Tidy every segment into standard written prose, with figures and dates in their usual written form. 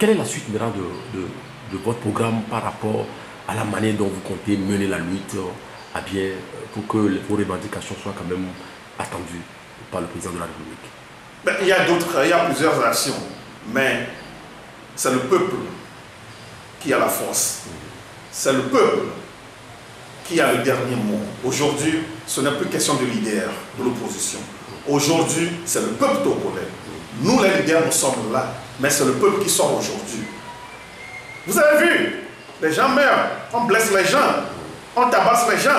Quelle est la suite maintenant de votre programme par rapport à la manière dont vous comptez mener la lutte à bien pour que vos revendications soient quand même attendues par le président de la République? Ben, il y a plusieurs actions, mais c'est le peuple qui a la force. C'est le peuple qui a le dernier mot. Aujourd'hui, ce n'est plus question de leader de l'opposition. Aujourd'hui, c'est le peuple togolais. Nous, les leaders, nous sommes là, mais c'est le peuple qui sort aujourd'hui. Vous avez vu, les gens meurent, on blesse les gens, on tabasse les gens,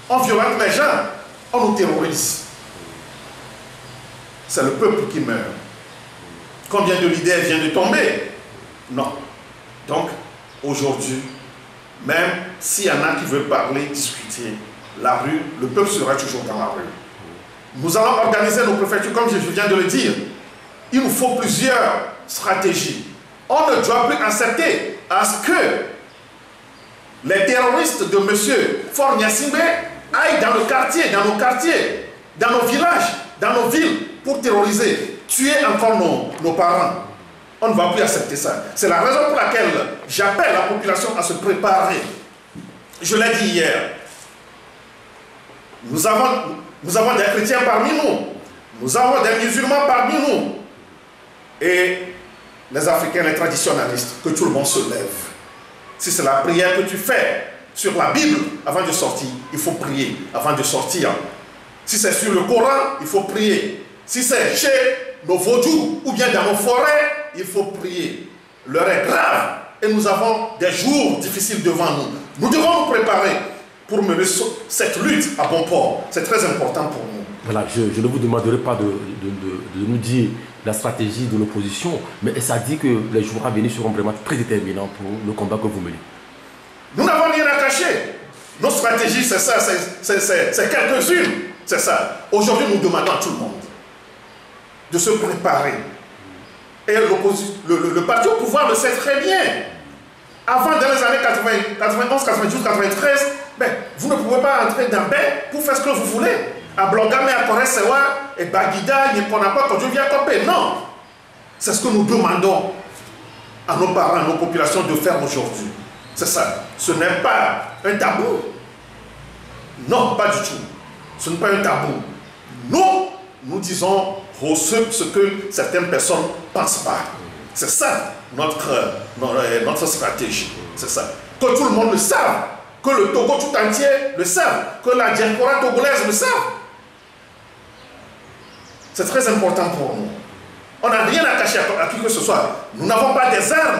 on violente les gens, on nous terrorise. C'est le peuple qui meurt. Combien de leaders viennent de tomber? Non. Donc, aujourd'hui, même s'il y en a qui veulent parler, discuter, la rue, le peuple sera toujours dans la rue. Nous allons organiser nos préfectures, comme je viens de le dire. Il nous faut plusieurs stratégies. On ne doit plus accepter à ce que les terroristes de M. Faure Gnassingbé aillent dans le quartier, dans nos quartiers, dans nos villages, dans nos villes, pour terroriser, tuer encore nos parents. On ne va plus accepter ça. C'est la raison pour laquelle j'appelle la population à se préparer. Je l'ai dit hier. Nous avons des chrétiens parmi nous. Nous avons des musulmans parmi nous. Et les Africains, les traditionnalistes, que tout le monde se lève. Si c'est la prière que tu fais sur la Bible avant de sortir, il faut prier avant de sortir. Si c'est sur le Coran, il faut prier. Si c'est chez nos vaudous ou bien dans nos forêts, il faut prier. L'heure est grave et nous avons des jours difficiles devant nous. Nous devons nous préparer pour mener cette lutte à bon port. C'est très important pour nous. Voilà, je ne vous demanderai pas de nous dire la stratégie de l'opposition, mais ça dit que les jours à venir seront vraiment très déterminants pour le combat que vous menez. Nous n'avons rien à cacher. Nos stratégies, c'est ça, c'est quelques-unes. C'est ça. Aujourd'hui, nous demandons à tout le monde de se préparer. Et le parti au pouvoir le sait très bien. Avant, dans les années 91, 92, 93, ben, vous ne pouvez pas entrer dans Bé pour faire ce que vous voulez. À Blogame, à Koresewa, et Bagida, il n'y a pas quand je viens couper. Non. C'est ce que nous demandons à nos parents, à nos populations de faire aujourd'hui. C'est ça. Ce n'est pas un tabou. Non, pas du tout. Ce n'est pas un tabou. Nous disons ce que certaines personnes ne pensent pas. C'est ça notre stratégie. C'est ça. Que tout le monde le sache. Que le Togo tout entier le sache. Que la diaspora togolaise le sache. C'est très important pour nous. On n'a rien à cacher à qui que ce soit. Nous n'avons pas des armes